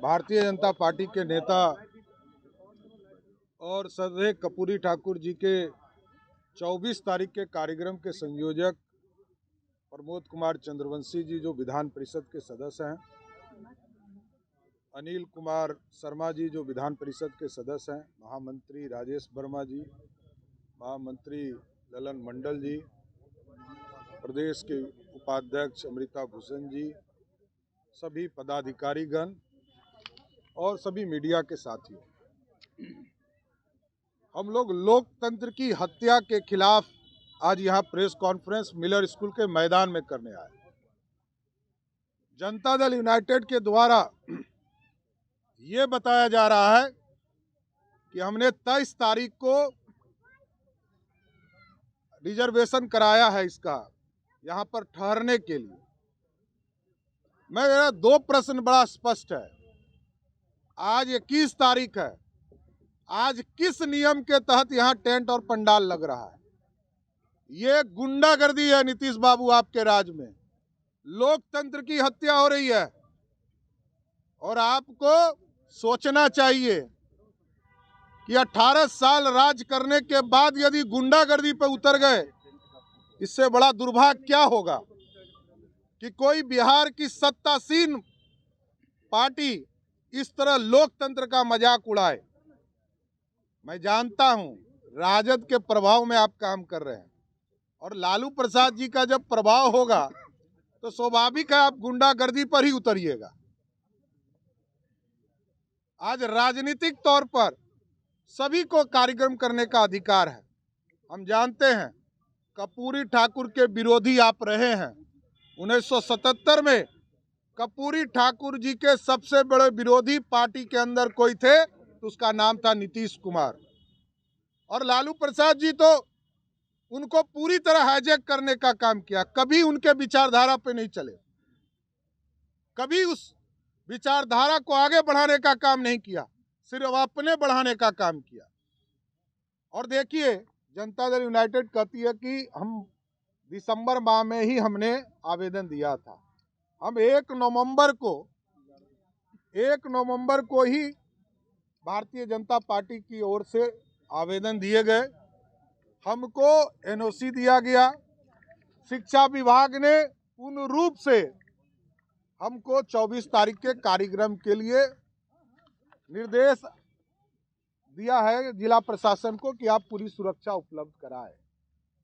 Bharatiya Janata party के नेता और श्रद्धेय कर्पूरी ठाकुर जी के 24 तारीख के कार्यक्रम के संयोजक प्रमोद कुमार चंद्रवंशी जी जो विधान परिषद के सदस्य हैं, अनिल कुमार शर्मा जी जो विधान परिषद के सदस्य हैं, महामंत्री राजेश वर्मा जी, महामंत्री ललन मंडल जी, प्रदेश के उपाध्यक्ष अमृता भूषण जी, सभी पदाधिकारीगण और सभी मीडिया के साथियों, हम लोग लोकतंत्र की हत्या के खिलाफ आज यहाँ प्रेस कॉन्फ्रेंस मिलर स्कूल के मैदान में करने आए। जनता दल यूनाइटेड के द्वारा ये बताया जा रहा है कि हमने 23 तारीख को रिजर्वेशन कराया है इसका यहाँ पर ठहरने के लिए। मेरा दो प्रश्न बड़ा स्पष्ट है। आज 21 तारीख है, आज किस नियम के तहत यहाँ टेंट और पंडाल लग रहा है? ये गुंडागर्दी है नीतीश बाबू आपके राज में। लोकतंत्र की हत्या हो रही है और आपको सोचना चाहिए कि 18 साल राज करने के बाद यदि गुंडागर्दी पर उतर गए, इससे बड़ा दुर्भाग्य क्या होगा कि कोई बिहार की सत्तासीन पार्टी इस तरह लोकतंत्र का मजाक उड़ाए। मैं जानता हूं राजद के प्रभाव में आप काम कर रहे हैं और लालू प्रसाद जी का जब प्रभाव होगा तो स्वाभाविक है आप गुंडागर्दी पर ही उतरिएगा। आज राजनीतिक तौर पर सभी को कार्यक्रम करने का अधिकार है। हम जानते हैं कर्पूरी ठाकुर के विरोधी आप रहे हैं। 1977 में कर्पूरी ठाकुर जी के सबसे बड़े विरोधी पार्टी के अंदर कोई थे तो उसका नाम था नीतीश कुमार, और लालू प्रसाद जी तो उनको पूरी तरह हाईजैक करने का काम किया। कभी उनके विचारधारा पे नहीं चले, कभी उस विचारधारा को आगे बढ़ाने का काम नहीं किया, सिर्फ अपने बढ़ाने का काम किया। और देखिए, जनता दल यूनाइटेड कहती है कि हम दिसंबर माह में ही हमने आवेदन दिया था। हम 1 नवंबर को ही भारतीय जनता पार्टी की ओर से आवेदन दिए गए, हमको एनओसी दिया गया। शिक्षा विभाग ने पूर्ण रूप से हमको 24 तारीख के कार्यक्रम के लिए निर्देश दिया है जिला प्रशासन को कि आप पूरी सुरक्षा उपलब्ध कराएं।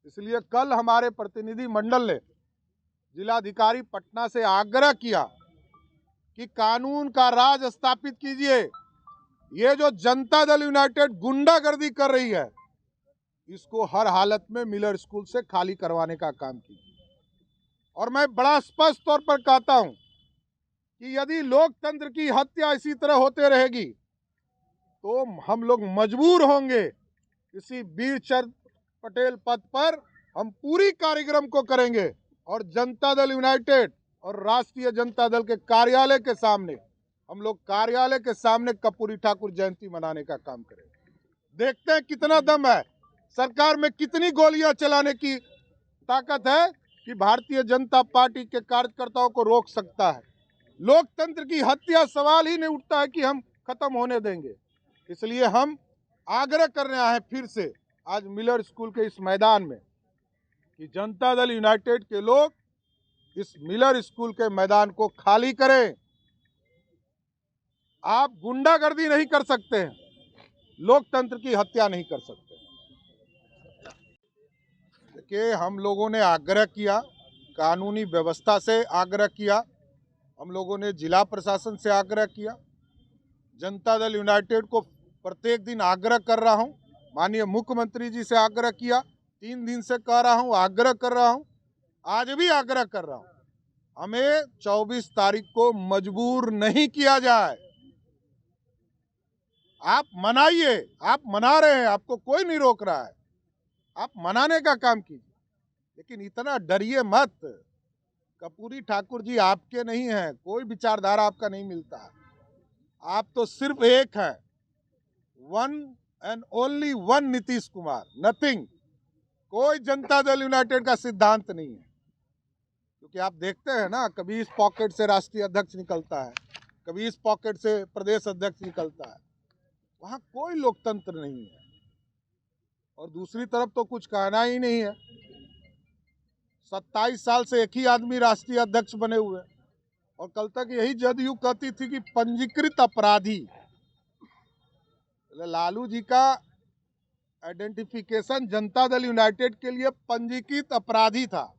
इसलिए कल हमारे प्रतिनिधि मंडल ने जिलाधिकारी पटना से आग्रह किया कि कानून का राज स्थापित कीजिए। ये जो जनता दल यूनाइटेड गुंडागर्दी कर रही है, इसको हर हालत में मिलर स्कूल से खाली करवाने का काम कीजिए। और मैं बड़ा स्पष्ट तौर पर कहता हूं कि यदि लोकतंत्र की हत्या इसी तरह होते रहेगी तो हम लोग मजबूर होंगे इसी वीरचंद पटेल पद पर हम पूरी कार्यक्रम को करेंगे और जनता दल यूनाइटेड और राष्ट्रीय जनता दल के कार्यालय के सामने हम लोग कर्पूरी ठाकुर जयंती मनाने का काम करेंगे। देखते हैं कितना दम है, सरकार में कितनी गोलियां चलाने की ताकत है कि भारतीय जनता पार्टी के कार्यकर्ताओं को रोक सकता है। लोकतंत्र की हत्या सवाल ही नहीं उठता है कि हम खत्म होने देंगे। इसलिए हम आग्रह करने आए हैं फिर से आज मिलर स्कूल के इस मैदान में कि जनता दल यूनाइटेड के लोग इस मिलर स्कूल के मैदान को खाली करें। आप गुंडागर्दी नहीं कर सकते हैं, लोकतंत्र की हत्या नहीं कर सकते। देखिए, हम लोगों ने आग्रह किया, कानूनी व्यवस्था से आग्रह किया, हम लोगों ने जिला प्रशासन से आग्रह किया, जनता दल यूनाइटेड को प्रत्येक दिन आग्रह कर रहा हूं, माननीय मुख्यमंत्री जी से आग्रह किया, 3 दिन से कह रहा हूं, आग्रह कर रहा हूं, आज भी आग्रह कर रहा हूं, हमें 24 तारीख को मजबूर नहीं किया जाए। आप मनाइए, आप मना रहे हैं, आपको कोई नहीं रोक रहा है, आप मनाने का काम कीजिए, लेकिन इतना डरिए मत। कर्पूरी ठाकुर जी आपके नहीं हैं, कोई विचारधारा आपका नहीं मिलता है, आप तो सिर्फ एक है, one and only one Nitish Kumar, nothing. कोई जनता दल यूनाइटेड का सिद्धांत नहीं है, क्योंकि आप देखते हैं ना, कभी इस पॉकेट से राष्ट्रीय अध्यक्ष निकलता है, कभी इस पॉकेट से प्रदेश अध्यक्ष निकलता है। वहाँ कोई लोकतंत्र नहीं है। और दूसरी तरफ तो कुछ कहना ही नहीं है। 27 साल से एक ही आदमी राष्ट्रीय अध्यक्ष बने हुए, और कल तक यही जदयू कहती थी कि पंजीकृत अपराधी। लालू जी का आइडेंटिफिकेशन जनता दल यूनाइटेड के लिए पंजीकृत अपराधी था।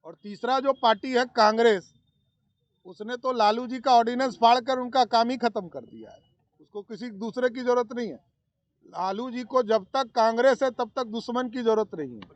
और तीसरा जो पार्टी है कांग्रेस, उसने तो लालू जी का ऑर्डिनेंस फाड़कर उनका काम ही खत्म कर दिया है। उसको किसी दूसरे की जरूरत नहीं है। लालू जी को जब तक कांग्रेस है तब तक दुश्मन की जरूरत नहीं है।